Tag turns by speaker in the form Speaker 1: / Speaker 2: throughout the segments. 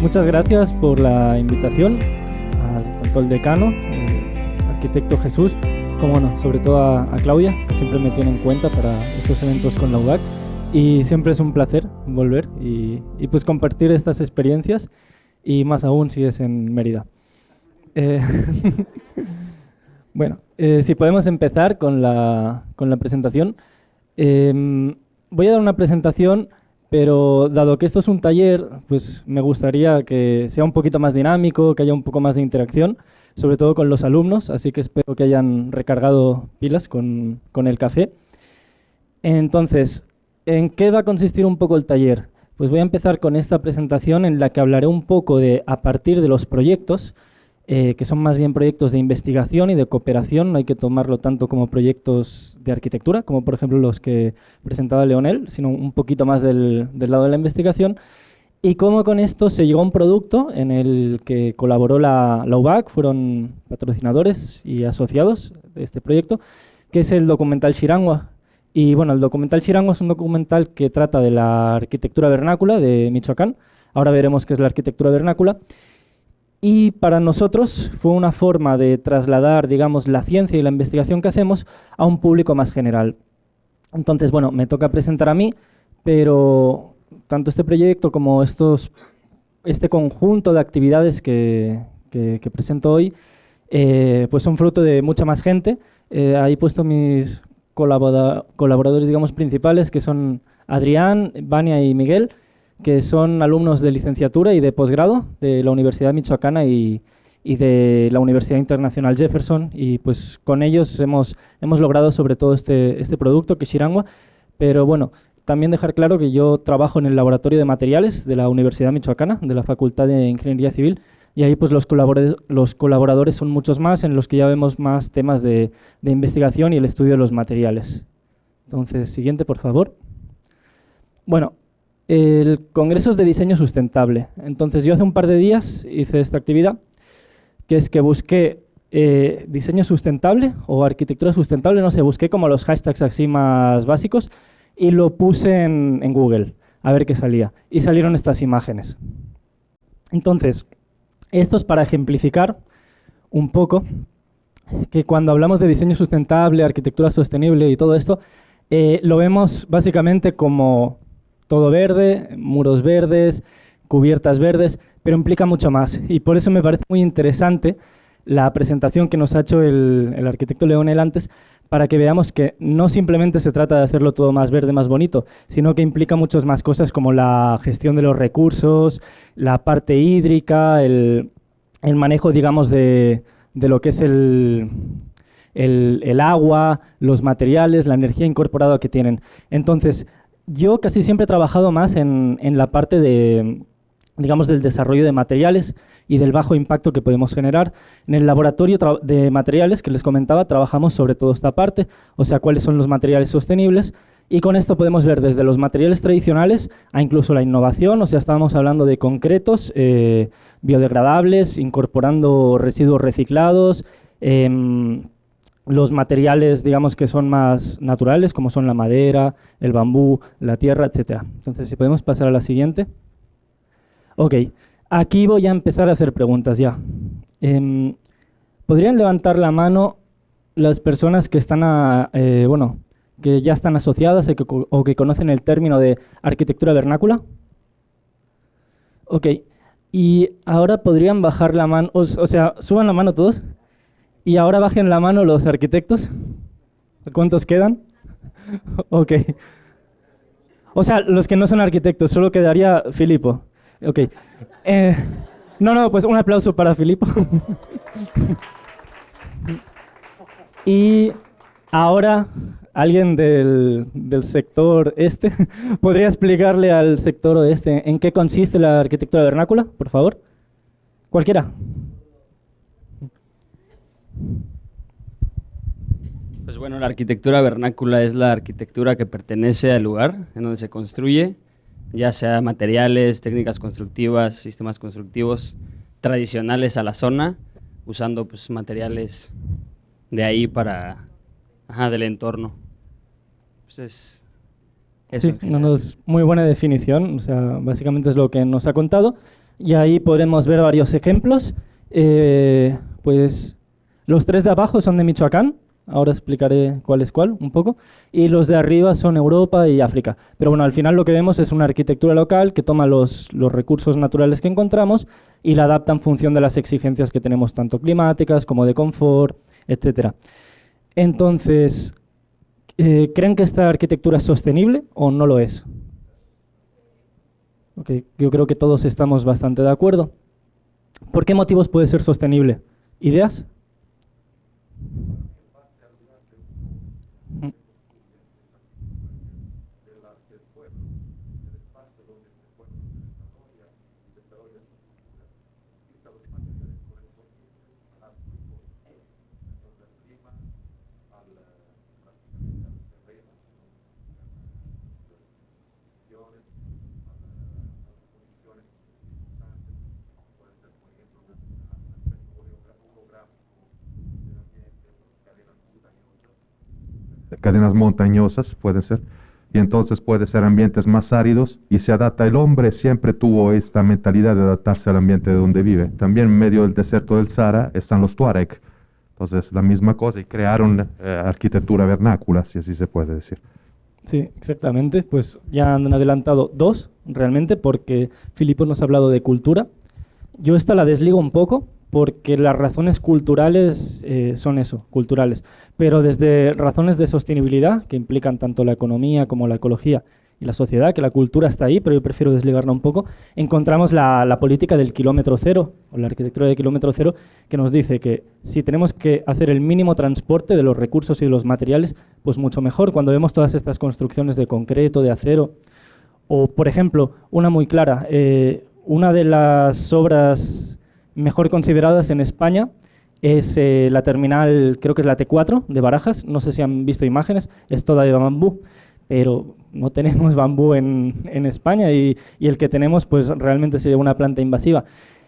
Speaker 1: muchas gracias por la invitación, tanto al decano, arquitecto Jesús, como bueno, sobre todo a Claudia, que siempre me tiene en cuenta para estos eventos con la UBAC. Y siempre es un placer volver y pues compartir estas experiencias, y más aún si es en Mérida. Eh, bueno, si podemos empezar con la presentación. Voy a dar una presentación, pero dado que esto es un taller, pues me gustaría que sea un poquito más dinámico, que haya un poco más de interacción, sobre todo con los alumnos, así que espero que hayan recargado pilas con el café. Entonces, ¿en qué va a consistir un poco el taller? Pues voy a empezar con esta presentación en la que hablaré un poco de, a partir de los proyectos, que son más bien proyectos de investigación y de cooperación, no hay que tomarlo tanto como proyectos de arquitectura, como por ejemplo los que presentaba Leonel, sino un poquito más del lado de la investigación, y cómo con esto se llegó a un producto en el que colaboró la UBAC, fueron patrocinadores y asociados de este proyecto, que es el documental Shirangua. Y bueno, el documental Shirangua es un documental que trata de la arquitectura vernácula de Michoacán. Ahora veremos qué es la arquitectura vernácula. Y para nosotros fue una forma de trasladar, digamos, la ciencia y la investigación que hacemos a un público más general. Entonces, bueno, me toca presentar a mí, pero tanto este proyecto como este conjunto de actividades que presento hoy, pues son fruto de mucha más gente. Ahí he puesto mis colaboradores, digamos, principales, que son Adrián, Vania y Miguel, que son alumnos de licenciatura y de posgrado de la Universidad Michoacana y de la Universidad Internacional Jefferson, y pues con ellos hemos logrado sobre todo este producto, que es Shirangua. Pero bueno, también dejar claro que yo trabajo en el laboratorio de materiales de la Universidad Michoacana, de la Facultad de Ingeniería Civil, y ahí pues los colaboradores son muchos más, en los que ya vemos más temas de investigación y el estudio de los materiales. Entonces, siguiente, por favor. Bueno, el Congreso es de Diseño Sustentable. Entonces, yo hace un par de días hice esta actividad, que es que busqué diseño sustentable o arquitectura sustentable, no sé, busqué como los hashtags así más básicos y lo puse en Google a ver qué salía. Y salieron estas imágenes. Entonces, esto es para ejemplificar un poco que cuando hablamos de diseño sustentable, arquitectura sostenible y todo esto, lo vemos básicamente como todo verde, muros verdes, cubiertas verdes, pero implica mucho más. Y por eso me parece muy interesante la presentación que nos ha hecho el arquitecto Leonel antes, para que veamos que no simplemente se trata de hacerlo todo más verde, más bonito, sino que implica muchas más cosas como la gestión de los recursos, la parte hídrica, el manejo, digamos, de lo que es el agua, los materiales, la energía incorporada que tienen. Entonces, yo casi siempre he trabajado más en la parte de, digamos, del desarrollo de materiales y del bajo impacto que podemos generar. En el laboratorio de materiales que les comentaba, trabajamos sobre todo esta parte, o sea, cuáles son los materiales sostenibles, y con esto podemos ver desde los materiales tradicionales a incluso la innovación, o sea, estábamos hablando de concretos biodegradables, incorporando residuos reciclados, los materiales, digamos, que son más naturales, como son la madera, el bambú, la tierra, etcétera. Entonces, si podemos pasar a la siguiente. Ok, aquí voy a empezar a hacer preguntas ya. ¿Podrían levantar la mano las personas que están, bueno, que ya están asociadas o que conocen el término de arquitectura vernácula? Ok, y ahora podrían bajar la mano, o sea, suban la mano todos, y ahora bajen la mano los arquitectos. ¿Cuántos quedan? Ok. O sea, los que no son arquitectos, solo quedaría Filipo. Ok. No, pues un aplauso para Filipo. Y ahora, alguien del sector este, ¿podría explicarle al sector oeste en qué consiste la arquitectura vernácula, por favor? Cualquiera.
Speaker 2: Pues bueno, la arquitectura vernácula es la arquitectura que pertenece al lugar en donde se construye, ya sea materiales, técnicas constructivas, sistemas constructivos tradicionales a la zona, usando pues materiales de ahí para, del entorno. Pues eso
Speaker 1: sí, es muy buena definición, o sea, básicamente es lo que nos ha contado. y ahí podemos ver varios ejemplos. Pues los tres de abajo son de Michoacán, ahora explicaré cuál es cuál un poco, y los de arriba son Europa y África. Pero bueno, al final lo que vemos es una arquitectura local que toma los recursos naturales que encontramos y la adapta en función de las exigencias que tenemos, tanto climáticas como de confort, etcétera. Entonces, ¿creen que esta arquitectura es sostenible o no lo es? Okay, yo creo que todos estamos bastante de acuerdo. ¿Por qué motivos puede ser sostenible? ¿Ideas?
Speaker 3: Cadenas montañosas pueden ser, y entonces puede ser ambientes más áridos y se adapta. El hombre siempre tuvo esta mentalidad de adaptarse al ambiente de donde vive. También en medio del desierto del Sahara están los Tuareg, entonces la misma cosa, y crearon arquitectura vernácula, si así se puede decir.
Speaker 1: Sí, exactamente. Pues ya han adelantado dos, realmente, porque Filipo nos ha hablado de cultura. Yo esta la desligo un poco, porque las razones culturales son eso, culturales. Pero desde razones de sostenibilidad, que implican tanto la economía como la ecología y la sociedad, que la cultura está ahí, pero yo prefiero desligarla un poco, encontramos la política del kilómetro cero, o la arquitectura de kilómetro cero, que nos dice que si tenemos que hacer el mínimo transporte de los recursos y de los materiales, pues mucho mejor. Cuando vemos todas estas construcciones de concreto, de acero, o por ejemplo, una muy clara, una de las obras mejor consideradas en España es la terminal, creo que es la T4 de Barajas, no sé si han visto imágenes, es toda de bambú, pero no tenemos bambú en España y el que tenemos pues realmente sería una planta invasiva.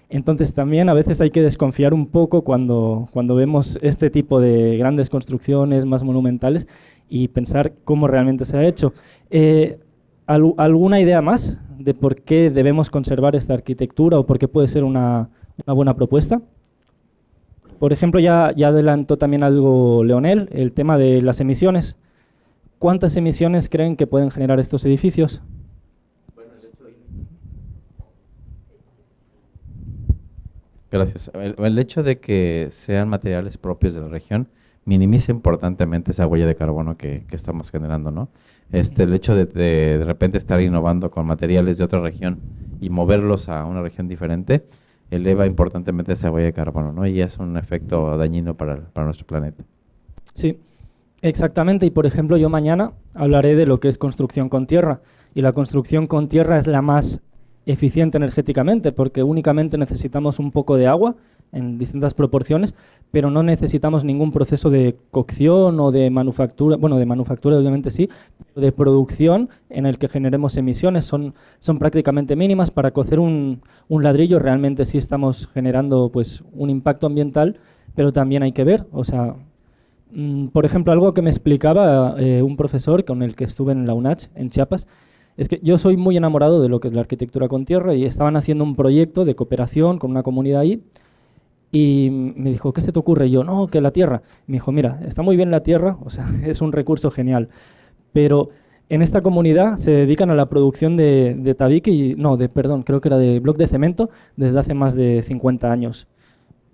Speaker 1: Entonces también a veces hay que desconfiar un poco cuando vemos este tipo de grandes construcciones más monumentales y pensar cómo realmente se ha hecho. ¿Alguna idea más de por qué debemos conservar esta arquitectura o por qué puede ser una buena propuesta? Por ejemplo, ya adelantó también algo Leonel, el tema de las emisiones. ¿Cuántas emisiones creen que pueden generar estos edificios?
Speaker 4: Gracias. El hecho de que sean materiales propios de la región minimiza importantemente esa huella de carbono que estamos generando, ¿no? El hecho de repente estar innovando con materiales de otra región y moverlos a una región diferente eleva importantemente esa huella de carbono, ¿no? Y es un efecto dañino para nuestro planeta.
Speaker 1: Sí, exactamente. Y por ejemplo, yo mañana hablaré de lo que es construcción con tierra. Y la construcción con tierra es la más eficiente energéticamente, porque únicamente necesitamos un poco de agua en distintas proporciones, pero no necesitamos ningún proceso de cocción o de manufactura, bueno, de manufactura obviamente sí, pero de producción en el que generemos emisiones. Son prácticamente mínimas. Para cocer un ladrillo realmente sí estamos generando pues un impacto ambiental, pero también hay que ver, o sea, por ejemplo, algo que me explicaba un profesor con el que estuve en la UNACH, en Chiapas, es que yo soy muy enamorado de lo que es la arquitectura con tierra y estaban haciendo un proyecto de cooperación con una comunidad ahí. Y me dijo, ¿qué se te ocurre? Y yo, no, que la tierra. Me dijo, mira, está muy bien la tierra, o sea, es un recurso genial, pero en esta comunidad se dedican a la producción de tabique y, no, perdón, creo que era de bloc de cemento desde hace más de 50 años.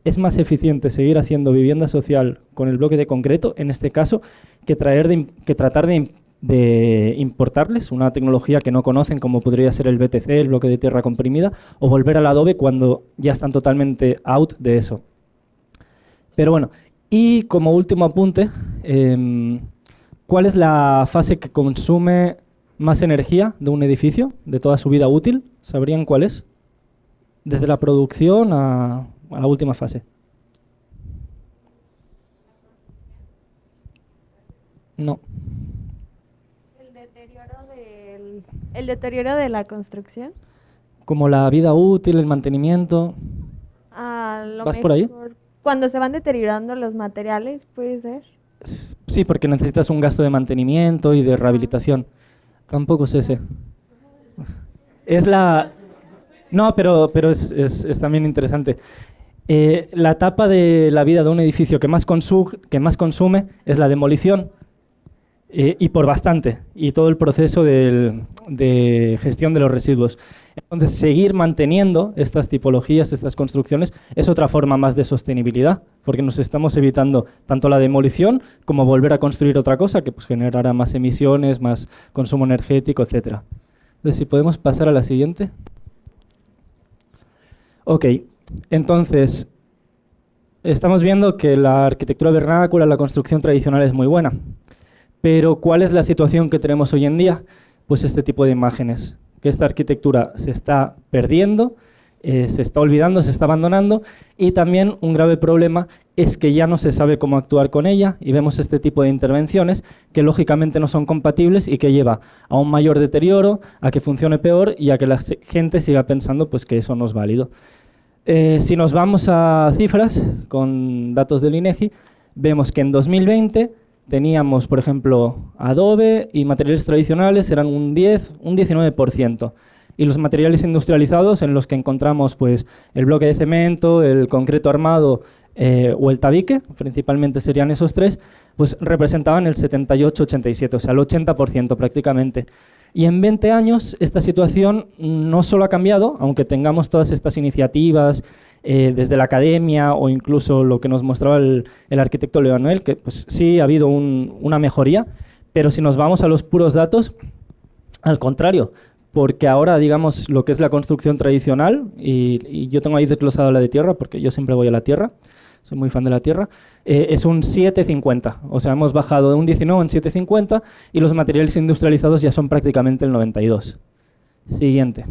Speaker 1: Es más eficiente seguir haciendo vivienda social con el bloque de concreto, en este caso, que tratar de importarles una tecnología que no conocen, como podría ser el BTC, el bloque de tierra comprimida, o volver al adobe cuando ya están totalmente out de eso. Pero bueno, y como último apunte, ¿cuál es la fase que consume más energía de un edificio, de toda su vida útil? ¿Sabrían cuál es? Desde la producción a la última fase. No.
Speaker 5: ¿El deterioro de la construcción?
Speaker 1: Como la vida útil, el mantenimiento. ¿Vas por ahí?
Speaker 5: Cuando se van deteriorando los materiales, ¿puede ser?
Speaker 1: Sí, porque necesitas un gasto de mantenimiento y de rehabilitación. Tampoco es ese. Es No, pero es también interesante. La etapa de la vida de un edificio que más consume es la demolición, y por bastante, y todo el proceso de gestión de los residuos. Entonces, seguir manteniendo estas tipologías, estas construcciones, es otra forma más de sostenibilidad, porque nos estamos evitando tanto la demolición como volver a construir otra cosa que pues, generará más emisiones, más consumo energético, etc. Entonces, si podemos pasar a la siguiente. Ok, entonces, estamos viendo que la arquitectura vernácula, la construcción tradicional es muy buena. Pero, ¿cuál es la situación que tenemos hoy en día? Pues este tipo de imágenes, que esta arquitectura se está perdiendo, se está olvidando, se está abandonando, y también un grave problema es que ya no se sabe cómo actuar con ella, y vemos este tipo de intervenciones que lógicamente no son compatibles y que lleva a un mayor deterioro, a que funcione peor y a que la gente siga pensando pues, que eso no es válido. Si nos vamos a cifras, con datos del INEGI, vemos que en 2020 teníamos, por ejemplo, adobe y materiales tradicionales eran un 19%. Y los materiales industrializados, en los que encontramos pues, el bloque de cemento, el concreto armado o el tabique, principalmente serían esos tres, pues representaban el 78-87, o sea, el 80% prácticamente. Y en 20 años esta situación no solo ha cambiado, aunque tengamos todas estas iniciativas desde la academia o incluso lo que nos mostraba el arquitecto Leo Noel, que pues, sí ha habido una mejoría, pero si nos vamos a los puros datos, al contrario, porque ahora, digamos, lo que es la construcción tradicional, y yo tengo ahí desglosado la de tierra, porque yo siempre voy a la tierra, soy muy fan de la tierra, es un 7,50, o sea, hemos bajado de un 19 en 7,50 y los materiales industrializados ya son prácticamente el 92. Siguiente.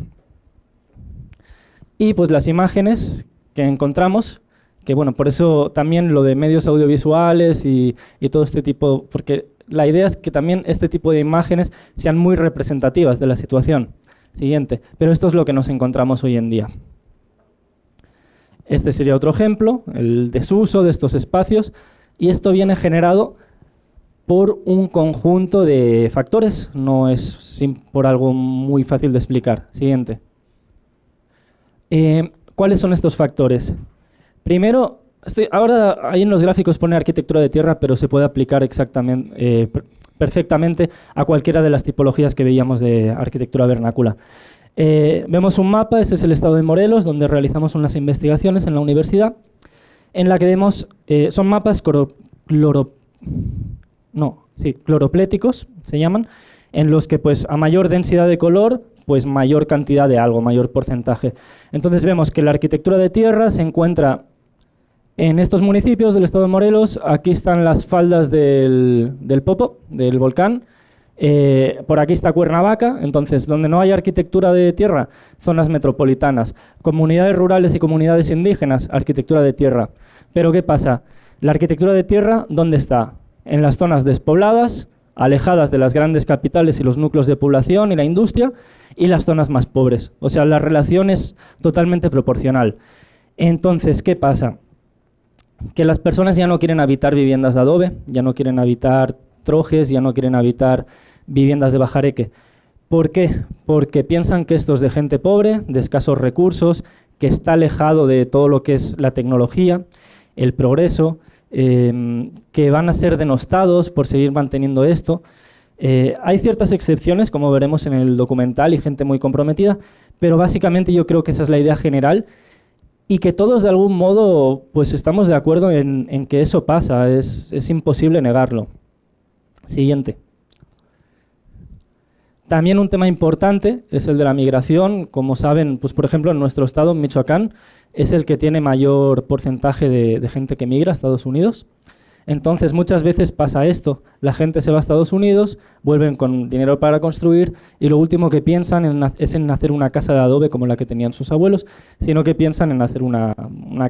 Speaker 1: Y pues las imágenes que encontramos, que bueno, por eso también lo de medios audiovisuales y todo este tipo, porque la idea es que también este tipo de imágenes sean muy representativas de la situación. Siguiente. Pero esto es lo que nos encontramos hoy en día. Este sería otro ejemplo, el desuso de estos espacios, y esto viene generado por un conjunto de factores, no es por algo muy fácil de explicar. Siguiente. ¿Cuáles son estos factores? Primero, ahora ahí en los gráficos pone arquitectura de tierra, pero se puede aplicar exactamente, perfectamente a cualquiera de las tipologías que veíamos de arquitectura vernácula. Vemos un mapa, ese es el estado de Morelos, donde realizamos unas investigaciones en la universidad, en la que vemos, son mapas cloropléticos, se llaman, en los que pues, a mayor densidad de color, pues mayor cantidad de algo, mayor porcentaje. Entonces vemos que la arquitectura de tierra se encuentra en estos municipios del estado de Morelos. Aquí están las faldas del Popo, del volcán. Por aquí está Cuernavaca. Entonces, donde no hay arquitectura de tierra, zonas metropolitanas. Comunidades rurales y comunidades indígenas, arquitectura de tierra. Pero ¿qué pasa? La arquitectura de tierra, ¿dónde está? En las zonas despobladas, alejadas de las grandes capitales y los núcleos de población y la industria, y las zonas más pobres. O sea, la relación es totalmente proporcional. Entonces, ¿qué pasa? Que las personas ya no quieren habitar viviendas de adobe, ya no quieren habitar trojes, ya no quieren habitar viviendas de bajareque. ¿Por qué? Porque piensan que esto es de gente pobre, de escasos recursos, que está alejado de todo lo que es la tecnología, el progreso, que van a ser denostados por seguir manteniendo esto. Hay ciertas excepciones, como veremos en el documental, y gente muy comprometida, pero básicamente yo creo que esa es la idea general y que todos de algún modo pues estamos de acuerdo en que eso pasa, es imposible negarlo. Siguiente. También un tema importante es el de la migración. Como saben, pues por ejemplo en nuestro estado, en Michoacán, es el que tiene mayor porcentaje de gente que migra a Estados Unidos. Entonces, muchas veces pasa esto, la gente se va a Estados Unidos, vuelven con dinero para construir y lo último que piensan es en hacer una casa de adobe como la que tenían sus abuelos, sino que piensan en hacer una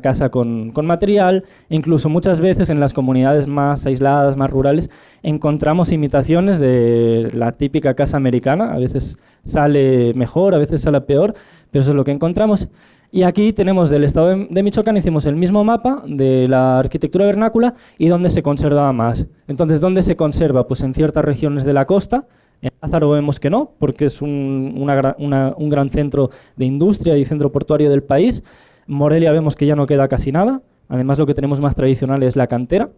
Speaker 1: casa con material. Incluso muchas veces en las comunidades más aisladas, más rurales, encontramos imitaciones de la típica casa americana. A veces sale mejor, a veces sale peor, pero eso es lo que encontramos. Y aquí tenemos del estado de Michoacán, hicimos el mismo mapa de la arquitectura vernácula y dónde se conservaba más. Entonces, ¿dónde se conserva? Pues en ciertas regiones de la costa, En Lázaro vemos que no, porque es un gran centro de industria y centro portuario del país. En Morelia vemos que ya no queda casi nada. Además, lo que tenemos más tradicional es la cantera.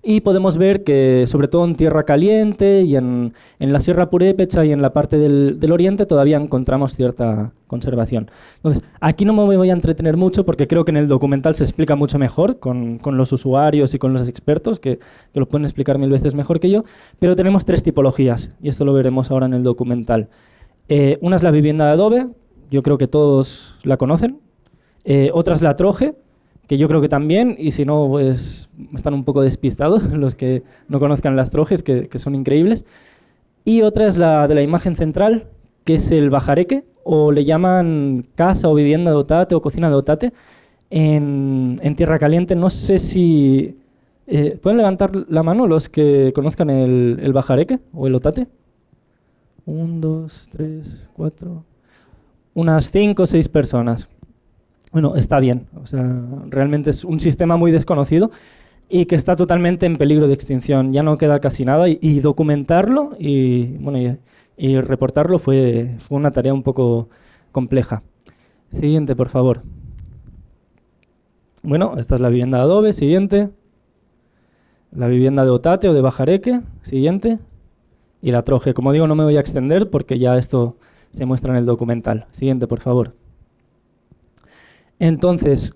Speaker 1: Y podemos ver que, sobre todo en Tierra Caliente y en la Sierra Purépecha y en la parte del oriente, todavía encontramos cierta conservación. Entonces, aquí no me voy a entretener mucho porque creo que en el documental se explica mucho mejor con los usuarios y con los expertos, que lo pueden explicar 1000 veces mejor que yo, pero tenemos 3 tipologías, y esto lo veremos ahora en el documental. Una es la vivienda de adobe, yo creo que todos la conocen. Otra es la troje, que yo creo que también, y si no, pues están un poco despistados los que no conozcan las trojes, que son increíbles. Y otra es la de la imagen central, que es el bajareque, o le llaman casa o vivienda de otate o cocina de otate, en Tierra Caliente. No sé si... ¿pueden levantar la mano los que conozcan el bajareque o el otate? 1, 2, 3, 4... Unas 5 o 6 personas. Bueno, está bien, o sea, realmente es un sistema muy desconocido y que está totalmente en peligro de extinción. Ya no queda casi nada y documentarlo y reportarlo fue una tarea un poco compleja. Siguiente, por favor. Bueno, esta es la vivienda de adobe. Siguiente. La vivienda de otate o de bajareque. Siguiente. Y la troje. Como digo, no me voy a extender porque ya esto se muestra en el documental. Siguiente, por favor. Entonces,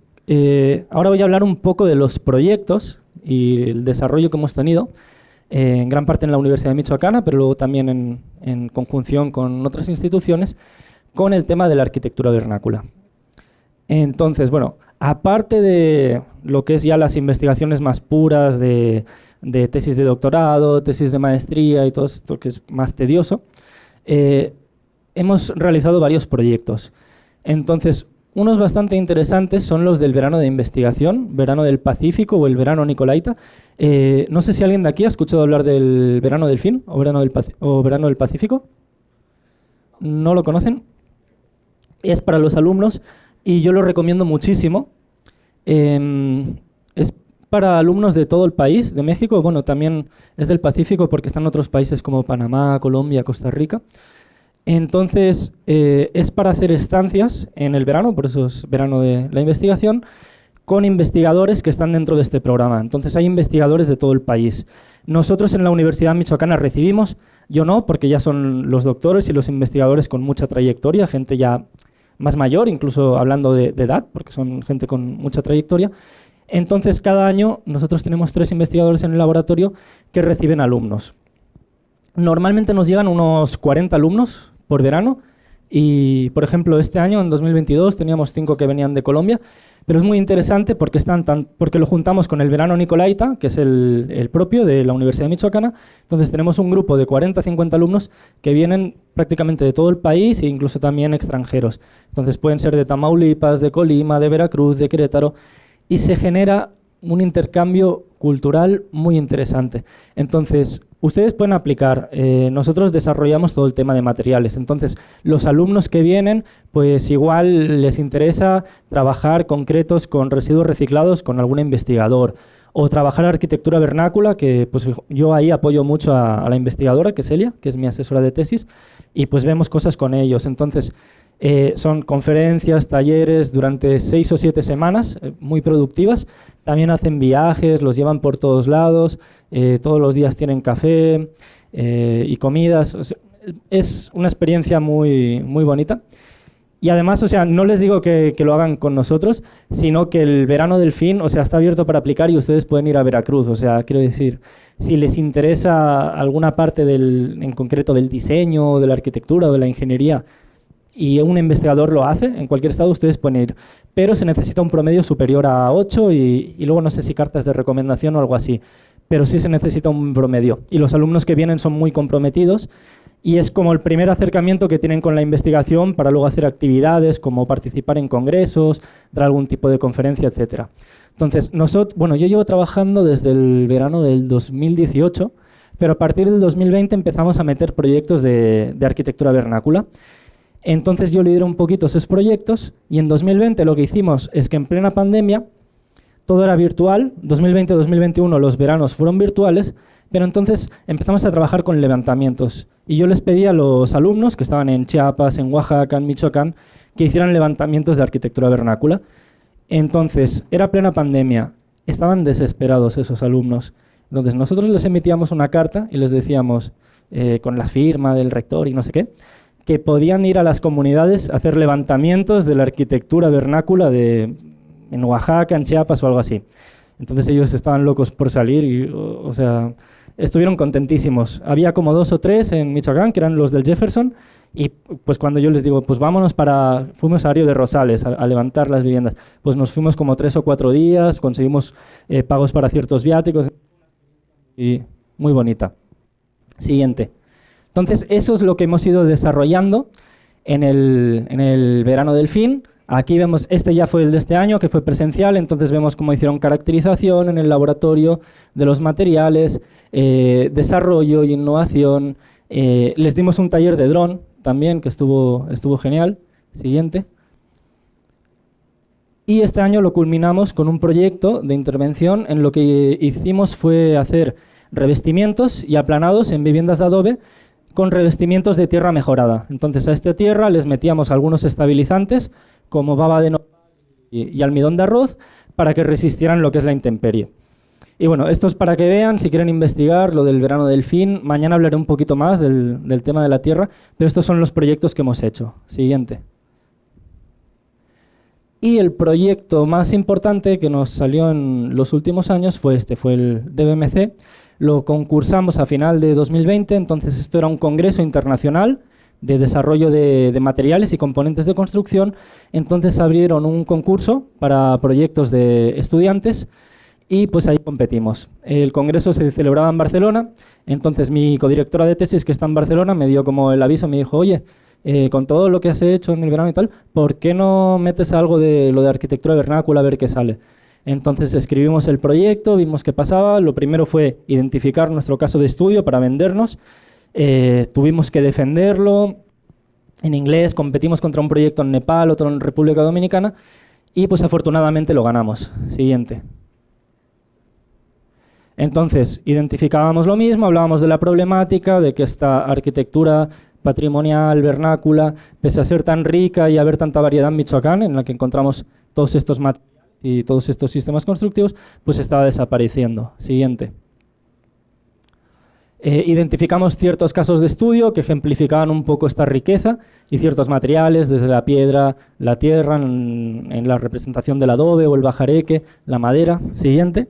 Speaker 1: ahora voy a hablar un poco de los proyectos y el desarrollo que hemos tenido, en gran parte en la Universidad de Michoacana, pero luego también en conjunción con otras instituciones, con el tema de la arquitectura vernácula. Entonces, bueno, aparte de lo que es ya las investigaciones más puras de tesis de doctorado, tesis de maestría y todo esto que es más tedioso, hemos realizado varios proyectos. Entonces, unos bastante interesantes son los del verano de investigación, verano del Pacífico o el verano Nicolaita. No sé si alguien de aquí ha escuchado hablar del verano Delfín o verano del Pacífico. ¿No lo conocen? Es para los alumnos y yo lo recomiendo muchísimo. Es para alumnos de todo el país, de México. Bueno, también es del Pacífico porque están otros países como Panamá, Colombia, Costa Rica. Entonces, es para hacer estancias en el verano, por eso es verano de la investigación, con investigadores que están dentro de este programa. Entonces, hay investigadores de todo el país. Nosotros en la Universidad Michoacana recibimos, yo no, porque ya son los doctores y los investigadores con mucha trayectoria, gente ya más mayor, incluso hablando de edad, porque son gente con mucha trayectoria. Entonces, cada año nosotros tenemos 3 investigadores en el laboratorio que reciben alumnos. Normalmente nos llegan unos 40 alumnos por verano y, por ejemplo, este año, en 2022, teníamos 5 que venían de Colombia, pero es muy interesante porque, porque lo juntamos con el verano Nicolaita, que es el propio de la Universidad Michoacana. Entonces tenemos un grupo de 40-50 alumnos que vienen prácticamente de todo el país e incluso también extranjeros. Entonces pueden ser de Tamaulipas, de Colima, de Veracruz, de Querétaro, y se genera un intercambio cultural muy interesante. Entonces, ustedes pueden aplicar, nosotros desarrollamos todo el tema de materiales, entonces los alumnos que vienen, pues igual les interesa trabajar concretos con residuos reciclados con algún investigador, o trabajar arquitectura vernácula, que pues yo ahí apoyo mucho a la investigadora, que es Elia, que es mi asesora de tesis, y pues vemos cosas con ellos. Entonces, son conferencias, talleres durante 6 o 7 semanas, muy productivas. También hacen viajes, los llevan por todos lados, todos los días tienen café y comidas. O sea, es una experiencia muy, muy bonita. Y además, o sea, no les digo que lo hagan con nosotros, sino que el verano Delfín, o sea, está abierto para aplicar y ustedes pueden ir a Veracruz. O sea, quiero decir, si les interesa alguna parte en concreto del diseño, de la arquitectura o de la ingeniería, y un investigador lo hace, en cualquier estado ustedes pueden ir, pero se necesita un promedio superior a 8 y luego no sé si cartas de recomendación o algo así, pero sí se necesita un promedio. Y los alumnos que vienen son muy comprometidos y es como el primer acercamiento que tienen con la investigación para luego hacer actividades como participar en congresos, dar algún tipo de conferencia, etcétera. Entonces, yo llevo trabajando desde el verano del 2018, pero a partir del 2020 empezamos a meter proyectos de arquitectura vernácula. Entonces yo lidero un poquito esos proyectos y en 2020 lo que hicimos es que en plena pandemia todo era virtual, 2020-2021 los veranos fueron virtuales, Pero entonces empezamos a trabajar con levantamientos. Y yo les pedí a los alumnos que estaban en Chiapas, en Oaxaca, en Michoacán, que hicieran levantamientos de arquitectura vernácula. Entonces, era plena pandemia. Estaban desesperados esos alumnos. Entonces, nosotros les emitíamos una carta y les decíamos, con la firma del rector y no sé qué, que podían ir a las comunidades a hacer levantamientos de la arquitectura vernácula en Oaxaca, en Chiapas o algo así. Entonces ellos estaban locos por salir y, o sea, estuvieron contentísimos. Había como 2 o 3 en Michoacán, que eran los del Jefferson, y pues cuando yo les digo, pues vámonos fuimos a Río de Rosales a levantar las viviendas, pues nos fuimos como 3 o 4 días, conseguimos pagos para ciertos viáticos, y muy bonita. Siguiente. Entonces, eso es lo que hemos ido desarrollando en el verano del fin. Aquí vemos, este ya fue el de este año, que fue presencial, entonces vemos cómo hicieron caracterización en el laboratorio de los materiales, desarrollo y innovación. Les dimos un taller de dron también, que estuvo genial. Siguiente. Y este año lo culminamos con un proyecto de intervención en lo que hicimos fue hacer revestimientos y aplanados en viviendas de adobe con revestimientos de tierra mejorada. Entonces a esta tierra les metíamos algunos estabilizantes como baba de nopal y almidón de arroz para que resistieran lo que es la intemperie. Y bueno, esto es para que vean, si quieren investigar lo del verano del fin. Mañana hablaré un poquito más del tema de la tierra, pero estos son los proyectos que hemos hecho. Siguiente. Y el proyecto más importante que nos salió en los últimos años fue el DBMC. Lo concursamos a final de 2020, entonces esto era un congreso internacional de desarrollo de materiales y componentes de construcción. Entonces abrieron un concurso para proyectos de estudiantes y pues ahí competimos. El congreso se celebraba en Barcelona, entonces mi codirectora de tesis, que está en Barcelona, me dio como el aviso, me dijo, oye, con todo lo que has hecho en el verano y tal, ¿por qué no metes algo de lo de arquitectura vernácula a ver qué sale? Entonces escribimos el proyecto, vimos qué pasaba. Lo primero fue identificar nuestro caso de estudio para vendernos. Tuvimos que defenderlo en inglés, competimos contra un proyecto en Nepal, otro en República Dominicana y pues afortunadamente lo ganamos. Siguiente. Entonces identificábamos lo mismo, hablábamos de la problemática, de que esta arquitectura patrimonial, vernácula, pese a ser tan rica y haber tanta variedad en Michoacán, en la que encontramos todos estos materiales y todos estos sistemas constructivos, pues estaba desapareciendo. Siguiente. Identificamos ciertos casos de estudio que ejemplificaban un poco esta riqueza y ciertos materiales, desde la piedra, la tierra, en la representación del adobe o el bajareque, la madera. Siguiente.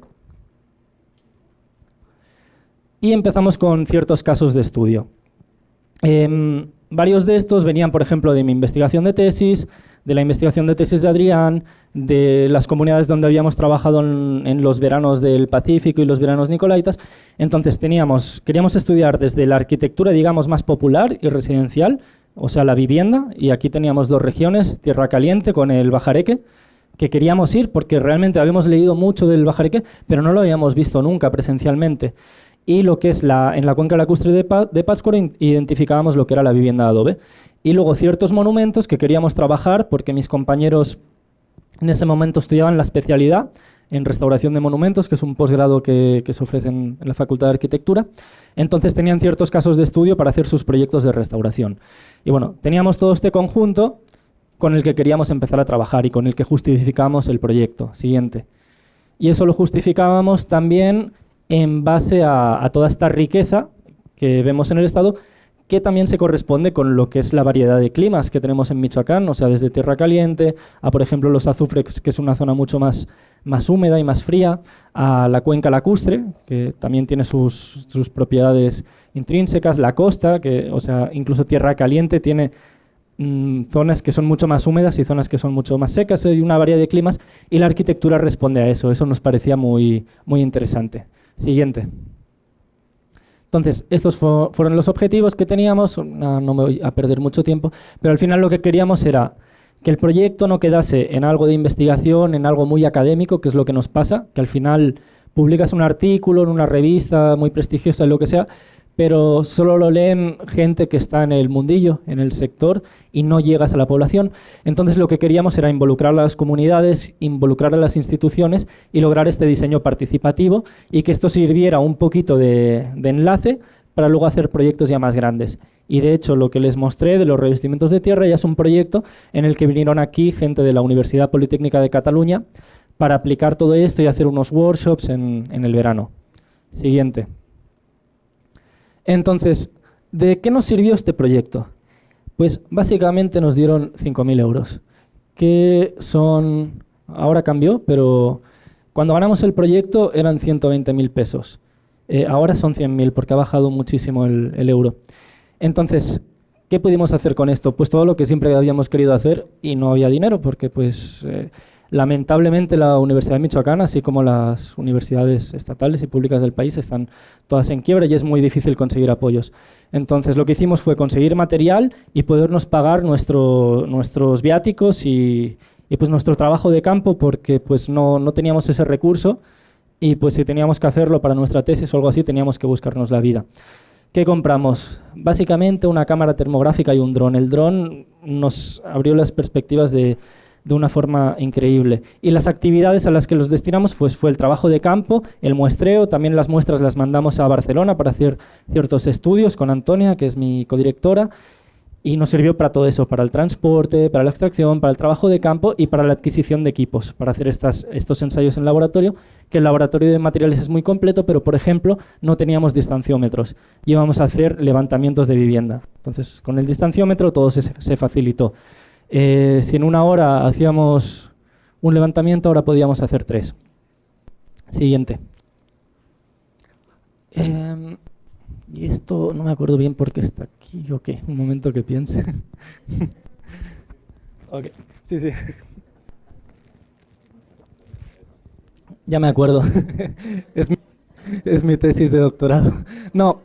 Speaker 1: Y empezamos con ciertos casos de estudio. Varios de estos venían, por ejemplo, de mi investigación de tesis, de la investigación de tesis de Adrián, de las comunidades donde habíamos trabajado en los veranos del Pacífico y los veranos nicolaitas. Entonces queríamos estudiar desde la arquitectura, digamos, más popular y residencial, o sea, la vivienda, y aquí teníamos 2 regiones, Tierra Caliente con el bajareque, que queríamos ir porque realmente habíamos leído mucho del bajareque, pero no lo habíamos visto nunca presencialmente. Y lo que es en la cuenca lacustre de Pátzcuaro identificábamos lo que era la vivienda de adobe. Y luego ciertos monumentos que queríamos trabajar porque mis compañeros en ese momento estudiaban la especialidad en restauración de monumentos, que es un posgrado que se ofrece en la Facultad de Arquitectura. Entonces tenían ciertos casos de estudio para hacer sus proyectos de restauración. Y bueno, teníamos todo este conjunto con el que queríamos empezar a trabajar y con el que justificábamos el proyecto. Siguiente. Y eso lo justificábamos también en base a toda esta riqueza que vemos en el estado, que también se corresponde con lo que es la variedad de climas que tenemos en Michoacán, o sea, desde Tierra Caliente a, por ejemplo, los Azufres, que es una zona mucho más húmeda y más fría, a la cuenca lacustre, que también tiene sus propiedades intrínsecas, la costa, que, o sea, incluso Tierra Caliente tiene zonas que son mucho más húmedas y zonas que son mucho más secas, y una variedad de climas, y la arquitectura responde a eso. Eso nos parecía muy interesante. Siguiente. Entonces, estos fueron los objetivos que teníamos. No me voy a perder mucho tiempo, pero al final lo que queríamos era que el proyecto no quedase en algo de investigación, en algo muy académico, que es lo que nos pasa, que al final publicas un artículo en una revista muy prestigiosa, lo que sea, pero solo lo leen gente que está en el mundillo, en el sector, y no llegas a la población. Entonces lo que queríamos era involucrar a las comunidades, involucrar a las instituciones y lograr este diseño participativo y que esto sirviera un poquito de enlace para luego hacer proyectos ya más grandes. Y de hecho lo que les mostré de los revestimientos de tierra ya es un proyecto en el que vinieron aquí gente de la Universidad Politécnica de Cataluña para aplicar todo esto y hacer unos workshops en el verano. Siguiente. Entonces, ¿de qué nos sirvió este proyecto? Pues básicamente nos dieron 5.000 euros, que son, ahora cambió, pero cuando ganamos el proyecto eran 120.000 pesos. Ahora son 100.000 porque ha bajado muchísimo el euro. Entonces, ¿qué pudimos hacer con esto? Pues todo lo que siempre habíamos querido hacer y no había dinero porque pues lamentablemente la Universidad de Michoacán, así como las universidades estatales y públicas del país, están todas en quiebra y es muy difícil conseguir apoyos. Entonces lo que hicimos fue conseguir material y podernos pagar nuestros viáticos y pues nuestro trabajo de campo porque pues no teníamos ese recurso y pues si teníamos que hacerlo para nuestra tesis o algo así teníamos que buscarnos la vida. ¿Qué compramos? Básicamente una cámara termográfica y un dron. El dron nos abrió las perspectivas de una forma increíble. Y las actividades a las que los destinamos pues, fue el trabajo de campo, el muestreo, también las muestras las mandamos a Barcelona para hacer ciertos estudios con Antonia, que es mi codirectora, y nos sirvió para todo eso, para el transporte, para la extracción, para el trabajo de campo y para la adquisición de equipos, para hacer estos ensayos en laboratorio, que el laboratorio de materiales es muy completo, pero por ejemplo no teníamos distanciómetros, íbamos a hacer levantamientos de vivienda. Entonces con el distanciómetro todo se facilitó. Si en una hora hacíamos un levantamiento, ahora podíamos hacer 3. Siguiente. Y esto no me acuerdo bien por qué está aquí. ¿O qué? Un momento que piense. Ok, sí. Ya me acuerdo. Es mi tesis de doctorado. No,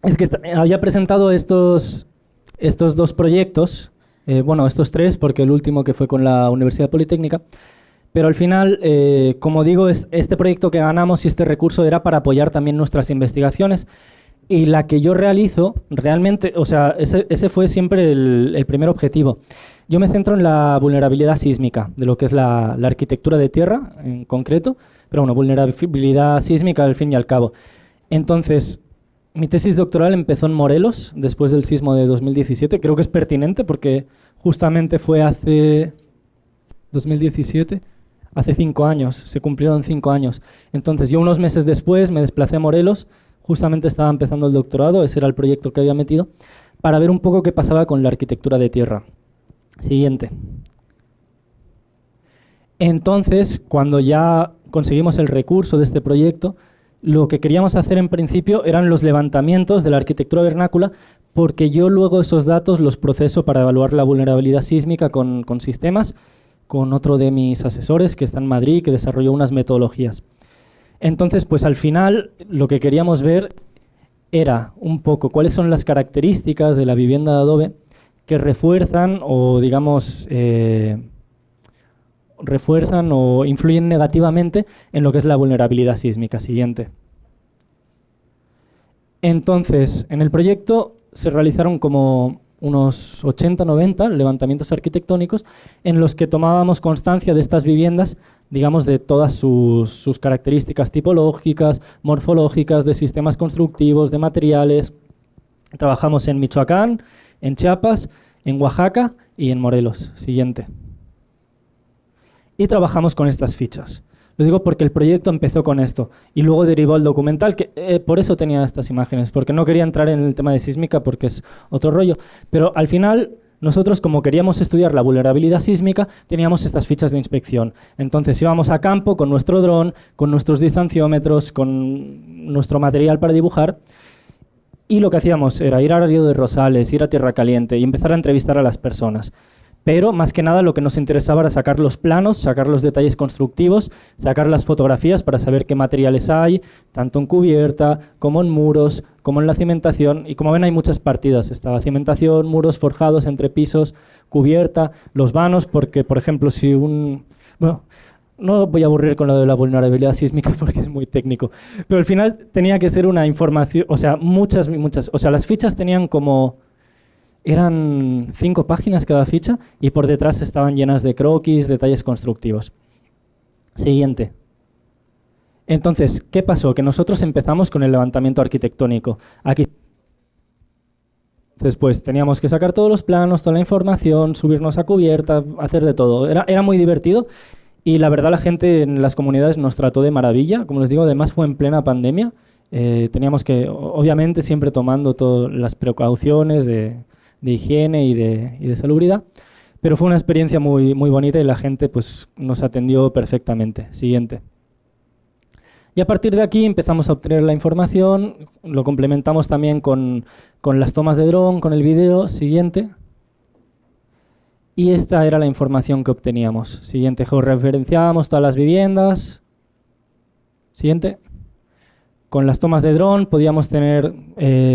Speaker 1: es que había presentado estos 2 proyectos. Bueno, estos 3, porque el último que fue con la Universidad Politécnica, pero al final, como digo, este proyecto que ganamos y este recurso era para apoyar también nuestras investigaciones y la que yo realizo, realmente, o sea, ese fue siempre el primer objetivo. Yo me centro en la vulnerabilidad sísmica, de lo que es la arquitectura de tierra en concreto, pero bueno, vulnerabilidad sísmica al fin y al cabo. Entonces, mi tesis doctoral empezó en Morelos, después del sismo de 2017. Creo que es pertinente porque justamente fue hace 2017, hace 5 años, se cumplieron 5 años. Entonces yo unos meses después me desplacé a Morelos, justamente estaba empezando el doctorado, ese era el proyecto que había metido, para ver un poco qué pasaba con la arquitectura de tierra. Siguiente. Entonces, cuando ya conseguimos el recurso de este proyecto, lo que queríamos hacer en principio eran los levantamientos de la arquitectura vernácula, porque yo luego esos datos los proceso para evaluar la vulnerabilidad sísmica con sistemas, con otro de mis asesores que está en Madrid, que desarrolló unas metodologías. Entonces, pues al final lo que queríamos ver era un poco cuáles son las características de la vivienda de adobe que refuerzan o, digamos, refuerzan o influyen negativamente en lo que es la vulnerabilidad sísmica. Siguiente. Entonces, en el proyecto se realizaron como unos 80-90 levantamientos arquitectónicos en los que tomábamos constancia de estas viviendas, digamos, de todas sus características tipológicas, morfológicas, de sistemas constructivos, de materiales. Trabajamos en Michoacán, en Chiapas, en Oaxaca y en Morelos. Siguiente. Y trabajamos con estas fichas. Lo digo porque el proyecto empezó con esto y luego derivó al documental, que por eso tenía estas imágenes, porque no quería entrar en el tema de sísmica porque es otro rollo. Pero al final, nosotros, como queríamos estudiar la vulnerabilidad sísmica, teníamos estas fichas de inspección. Entonces íbamos a campo con nuestro dron, con nuestros distanciómetros, con nuestro material para dibujar. Y lo que hacíamos era ir a Río de Rosales, ir a Tierra Caliente y empezar a entrevistar a las personas. Pero, más que nada, lo que nos interesaba era sacar los planos, sacar los detalles constructivos, sacar las fotografías para saber qué materiales hay, tanto en cubierta, como en muros, como en la cimentación. Y como ven, hay muchas partidas. Estaba cimentación, muros forjados, entrepisos, cubierta, los vanos, porque, por ejemplo, si No voy a aburrir con lo de la vulnerabilidad sísmica porque es muy técnico, pero al final tenía que ser una información, o sea, muchas, o sea, las fichas tenían como, eran 5 páginas cada ficha y por detrás estaban llenas de croquis, detalles constructivos. Siguiente. Entonces, ¿qué pasó? Que nosotros empezamos con el levantamiento arquitectónico. Aquí después teníamos que sacar todos los planos, toda la información, subirnos a cubierta, hacer de todo. Era muy divertido. Y la verdad la gente en las comunidades nos trató de maravilla. Como les digo, además fue en plena pandemia. Teníamos que, obviamente, siempre tomando todas las precauciones de higiene y de salubridad. Pero fue una experiencia muy, muy bonita y la gente pues, nos atendió perfectamente. Siguiente. Y a partir de aquí empezamos a obtener la información. Lo complementamos también con las tomas de dron, con el vídeo. Siguiente. Y esta era la información que obteníamos. Siguiente, georreferenciábamos todas las viviendas. Siguiente. Con las tomas de dron podíamos tener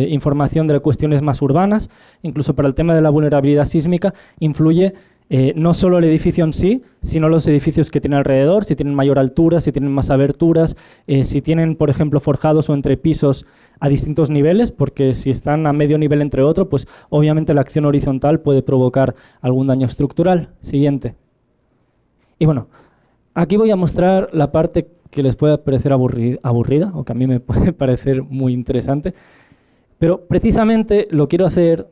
Speaker 1: información de cuestiones más urbanas. Incluso para el tema de la vulnerabilidad sísmica influye no solo el edificio en sí, sino los edificios que tiene alrededor, si tienen mayor altura, si tienen más aberturas, si tienen, por ejemplo, forjados o entrepisos a distintos niveles, porque si están a medio nivel entre otro, pues obviamente la acción horizontal puede provocar algún daño estructural. Siguiente. Y bueno, aquí voy a mostrar la parte que les puede parecer aburrida, o que a mí me puede parecer muy interesante, pero precisamente lo quiero hacer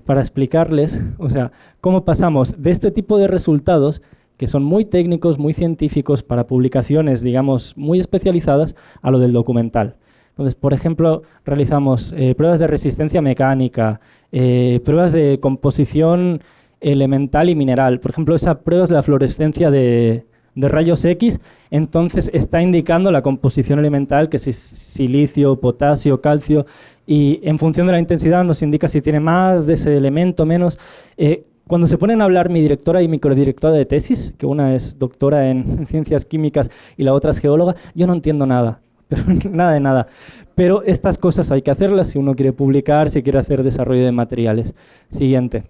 Speaker 1: para explicarles, o sea, cómo pasamos de este tipo de resultados, que son muy técnicos, muy científicos, para publicaciones, digamos, muy especializadas, a lo del documental. Entonces, por ejemplo, realizamos pruebas de resistencia mecánica, pruebas de composición elemental y mineral. Por ejemplo, esa prueba es la fluorescencia de rayos X, entonces está indicando la composición elemental, que es silicio, potasio, calcio, y en función de la intensidad nos indica si tiene más de ese elemento, menos. Cuando se ponen a hablar mi directora y mi codirectora de tesis, que una es doctora en ciencias químicas y la otra es geóloga, yo no entiendo nada, pero nada de nada. Pero estas cosas hay que hacerlas si uno quiere publicar, si quiere hacer desarrollo de materiales. Siguiente.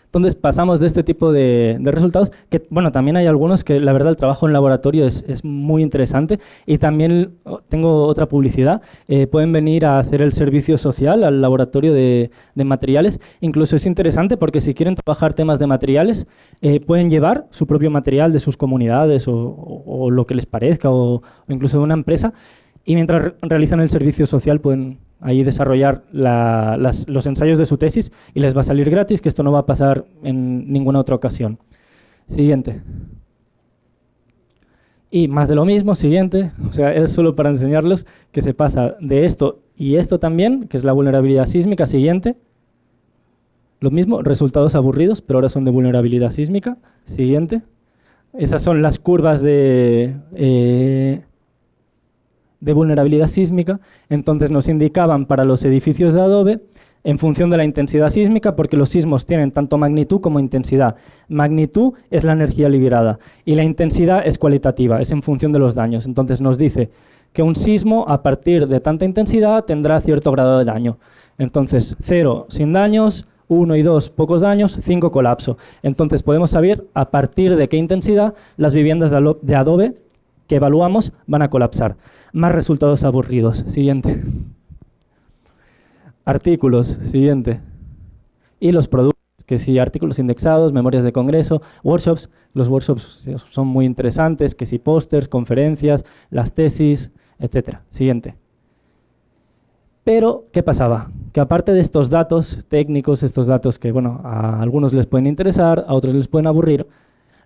Speaker 1: Entonces pasamos de este tipo de resultados, que bueno, también hay algunos que la verdad el trabajo en laboratorio es muy interesante, y también tengo otra publicidad, pueden venir a hacer el servicio social al laboratorio de materiales. Incluso es interesante porque si quieren trabajar temas de materiales, pueden llevar su propio material de sus comunidades o lo que les parezca, o incluso de una empresa, y mientras realizan el servicio social pueden ahí desarrollar los ensayos de su tesis y les va a salir gratis, que esto no va a pasar en ninguna otra ocasión. Siguiente. Y más de lo mismo, siguiente. O sea, es solo para enseñarles que se pasa de esto y esto también, que es la vulnerabilidad sísmica. Siguiente. Lo mismo, resultados aburridos, pero ahora son de vulnerabilidad sísmica. Siguiente. Esas son las curvas de vulnerabilidad sísmica. Entonces nos indicaban para los edificios de adobe en función de la intensidad sísmica, porque los sismos tienen tanto magnitud como intensidad. Magnitud es la energía liberada y la intensidad es cualitativa, es en función de los daños. Entonces nos dice que un sismo a partir de tanta intensidad tendrá cierto grado de daño. Entonces 0 sin daños, 1 y 2 pocos daños, 5 colapso. Entonces podemos saber a partir de qué intensidad las viviendas de adobe que evaluamos van a colapsar. Más resultados aburridos. Siguiente. Artículos. Siguiente. Y los productos, que sí, artículos indexados, memorias de congreso, workshops. Los workshops son muy interesantes, que sí, pósters, conferencias, las tesis, etcétera. Siguiente. Pero, ¿qué pasaba? Que aparte de estos datos técnicos, estos datos que, bueno, a algunos les pueden interesar, a otros les pueden aburrir,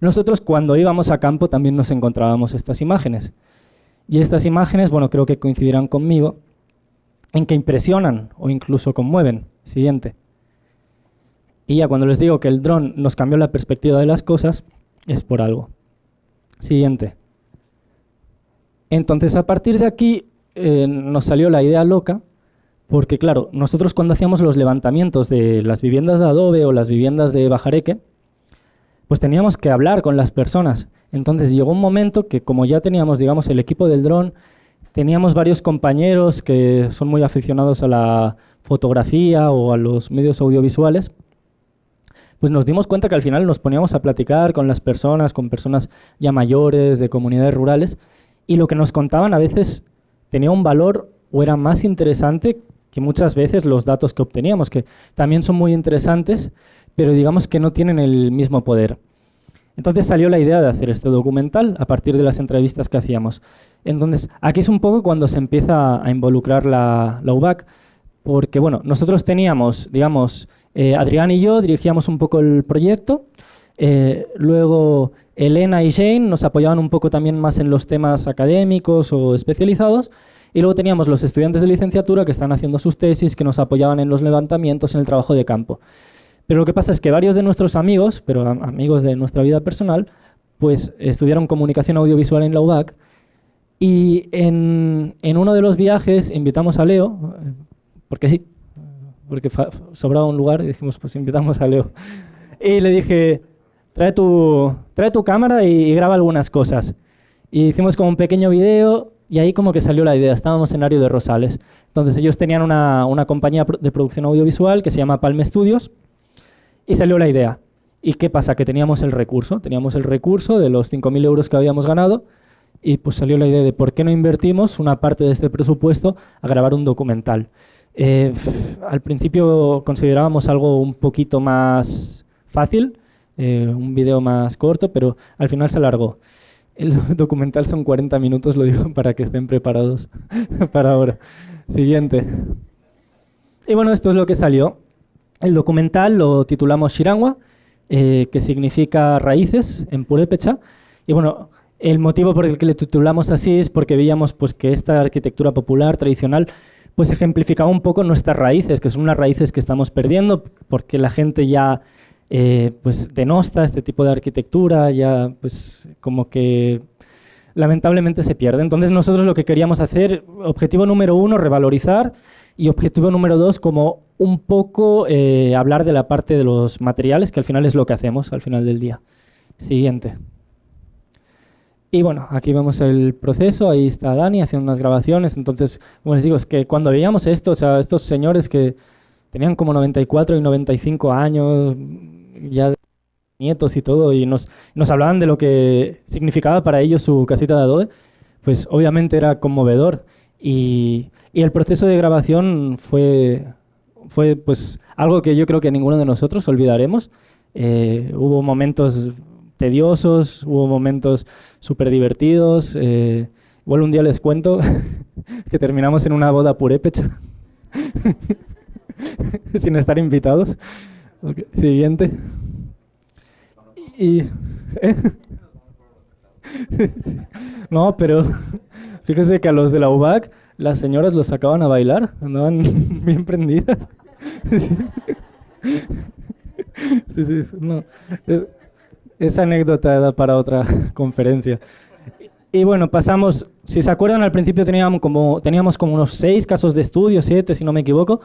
Speaker 1: nosotros cuando íbamos a campo también nos encontrábamos estas imágenes. Y estas imágenes, bueno, creo que coincidirán conmigo en que impresionan o incluso conmueven. Siguiente. Y ya cuando les digo que el dron nos cambió la perspectiva de las cosas, es por algo. Siguiente. Entonces, a partir de aquí nos salió la idea loca, porque claro, nosotros cuando hacíamos los levantamientos de las viviendas de adobe o las viviendas de bajareque, pues teníamos que hablar con las personas. Entonces llegó un momento que como ya teníamos, digamos, el equipo del dron, teníamos varios compañeros que son muy aficionados a la fotografía o a los medios audiovisuales, pues nos dimos cuenta que al final nos poníamos a platicar con las personas, con personas ya mayores, de comunidades rurales, y lo que nos contaban a veces tenía un valor o era más interesante que muchas veces los datos que obteníamos, que también son muy interesantes, pero digamos que no tienen el mismo poder. Entonces salió la idea de hacer este documental a partir de las entrevistas que hacíamos. Entonces, aquí es un poco cuando se empieza a involucrar la UBAC, porque bueno, nosotros teníamos, digamos, Adrián y yo dirigíamos un poco el proyecto, luego Elena y Jane nos apoyaban un poco también más en los temas académicos o especializados, y luego teníamos los estudiantes de licenciatura que están haciendo sus tesis, que nos apoyaban en los levantamientos, en el trabajo de campo. Pero lo que pasa es que varios de nuestros amigos, pero amigos de nuestra vida personal, pues estudiaron comunicación audiovisual en la UBAC, y en uno de los viajes invitamos a Leo, porque sí, porque sobraba un lugar y dijimos, pues invitamos a Leo. Y le dije, trae tu cámara y graba algunas cosas. Y hicimos como un pequeño video y ahí como que salió la idea. Estábamos en Ario de Rosales. Entonces ellos tenían una compañía de producción audiovisual que se llama Palme Studios y salió la idea. ¿Y qué pasa? Que teníamos el recurso de los 5.000 euros que habíamos ganado y pues salió la idea de por qué no invertimos una parte de este presupuesto a grabar un documental. Al principio considerábamos algo un poquito más fácil, un video más corto, pero al final se alargó. El documental son 40 minutos, lo digo para que estén preparados para ahora. Siguiente. Y bueno, esto es lo que salió. El documental lo titulamos Shirangwa, que significa raíces en purépecha. Y bueno, el motivo por el que le titulamos así es porque veíamos pues, que esta arquitectura popular tradicional pues ejemplificaba un poco nuestras raíces, que son unas raíces que estamos perdiendo porque la gente ya pues denosta este tipo de arquitectura, ya pues como que lamentablemente se pierde. Entonces nosotros lo que queríamos hacer, objetivo número 1, revalorizar, y objetivo número 2, como un poco hablar de la parte de los materiales, que al final es lo que hacemos al final del día. Siguiente. Y bueno, aquí vemos el proceso, ahí está Dani haciendo unas grabaciones. Entonces, como les digo, es que cuando veíamos esto, o sea, estos señores que tenían como 94 y 95 años, ya nietos y todo, y nos hablaban de lo que significaba para ellos su casita de adobe, pues obviamente era conmovedor. Y el proceso de grabación fue pues algo que yo creo que ninguno de nosotros olvidaremos. Hubo momentos tediosos, hubo momentos súper divertidos. Igual un día les cuento que terminamos en una boda purépecha sin estar invitados. Okay, siguiente. Y, no, pero fíjese que a los de la UBAC las señoras los sacaban a bailar, andaban bien prendidas. Sí, sí, no. Esa anécdota da para otra conferencia. Y bueno, pasamos, si se acuerdan, al principio teníamos como unos 6 casos de estudio, 7 si no me equivoco.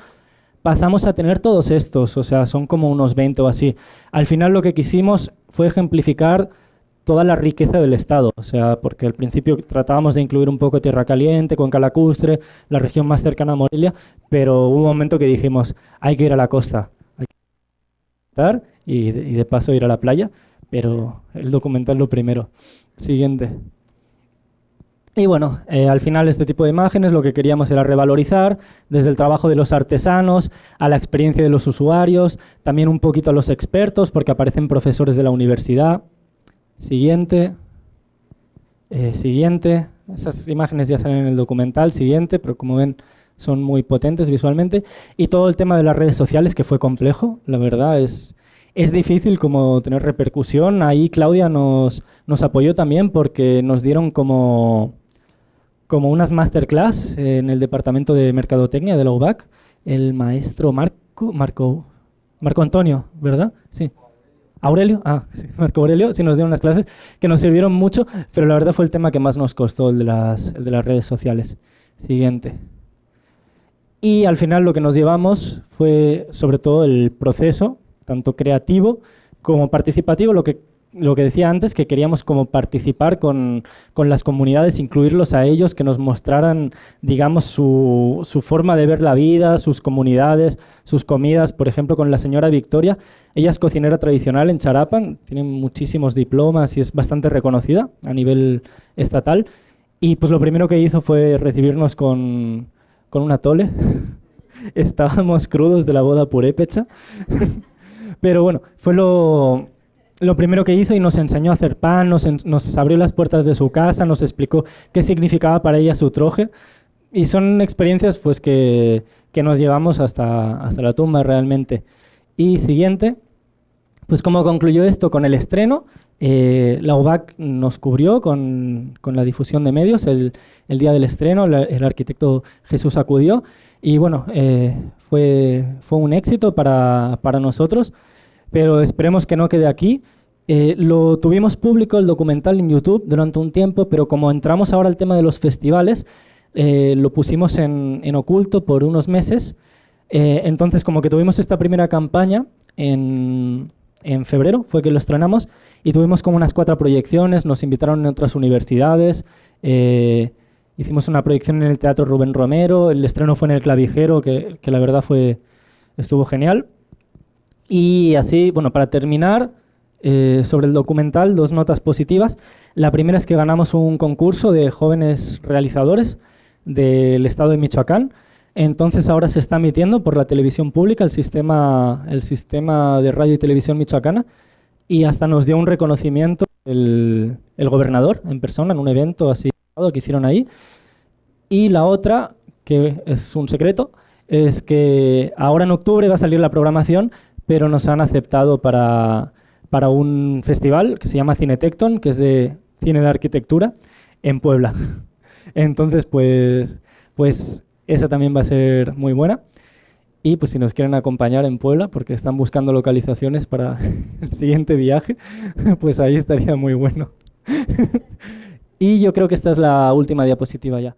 Speaker 1: Pasamos a tener todos estos, o sea, son como unos 20 o así. Al final lo que quisimos fue ejemplificar toda la riqueza del Estado, o sea, porque al principio tratábamos de incluir un poco Tierra Caliente, Cuenca Lacustre, la región más cercana a Morelia, pero hubo un momento que dijimos, hay que ir a la costa, hay que estar y de paso ir a la playa, pero el documental lo primero. Siguiente. Y bueno, al final este tipo de imágenes lo que queríamos era revalorizar desde el trabajo de los artesanos a la experiencia de los usuarios, también un poquito a los expertos porque aparecen profesores de la universidad. Siguiente. Siguiente. Esas imágenes ya salen en el documental. Siguiente, pero como ven son muy potentes visualmente. Y todo el tema de las redes sociales que fue complejo, la verdad es difícil como tener repercusión. Ahí Claudia nos apoyó también porque nos dieron como unas masterclass en el departamento de mercadotecnia de la UBAC, el maestro Marco Antonio, ¿verdad? Sí. Aurelio, sí, Marco Aurelio, sí nos dieron unas clases que nos sirvieron mucho, pero la verdad fue el tema que más nos costó, el de las redes sociales. Siguiente. Y al final lo que nos llevamos fue sobre todo el proceso, tanto creativo como participativo, lo que lo que decía antes, que queríamos como participar con las comunidades, incluirlos a ellos, que nos mostraran, digamos, su forma de ver la vida, sus comunidades, sus comidas. Por ejemplo, con la señora Victoria, ella es cocinera tradicional en Charapan, tiene muchísimos diplomas y es bastante reconocida a nivel estatal. Y pues lo primero que hizo fue recibirnos con un atole. Estábamos crudos de la boda purépecha. Pero bueno, fue lo primero que hizo y nos enseñó a hacer pan, nos abrió las puertas de su casa, nos explicó qué significaba para ella su troje. Y son experiencias pues que nos llevamos hasta la tumba realmente. Y siguiente, pues cómo concluyó esto con el estreno. La UBAC nos cubrió con la difusión de medios el día del estreno, el arquitecto Jesús acudió y bueno, fue un éxito para nosotros, pero esperemos que no quede aquí. Lo tuvimos público el documental en YouTube durante un tiempo, pero como entramos ahora al tema de los festivales, lo pusimos en oculto por unos meses. Entonces, como que tuvimos esta primera campaña en febrero, fue que lo estrenamos, y tuvimos como unas 4 proyecciones, nos invitaron en otras universidades, hicimos una proyección en el Teatro Rubén Romero, el estreno fue en el Clavijero, que la verdad estuvo genial. Y así, bueno, para terminar, sobre el documental, 2 notas positivas. La primera es que ganamos un concurso de jóvenes realizadores del estado de Michoacán. Entonces ahora se está emitiendo por la televisión pública, el sistema de radio y televisión michoacana, y hasta nos dio un reconocimiento el gobernador en persona en un evento así que hicieron ahí. Y la otra, que es un secreto, es que ahora en octubre va a salir la programación, pero nos han aceptado para un festival que se llama Cinetecton, que es de cine de arquitectura, en Puebla. Entonces, pues esa también va a ser muy buena. Y pues si nos quieren acompañar en Puebla, porque están buscando localizaciones para el siguiente viaje, pues ahí estaría muy bueno. Y yo creo que esta es la última diapositiva ya.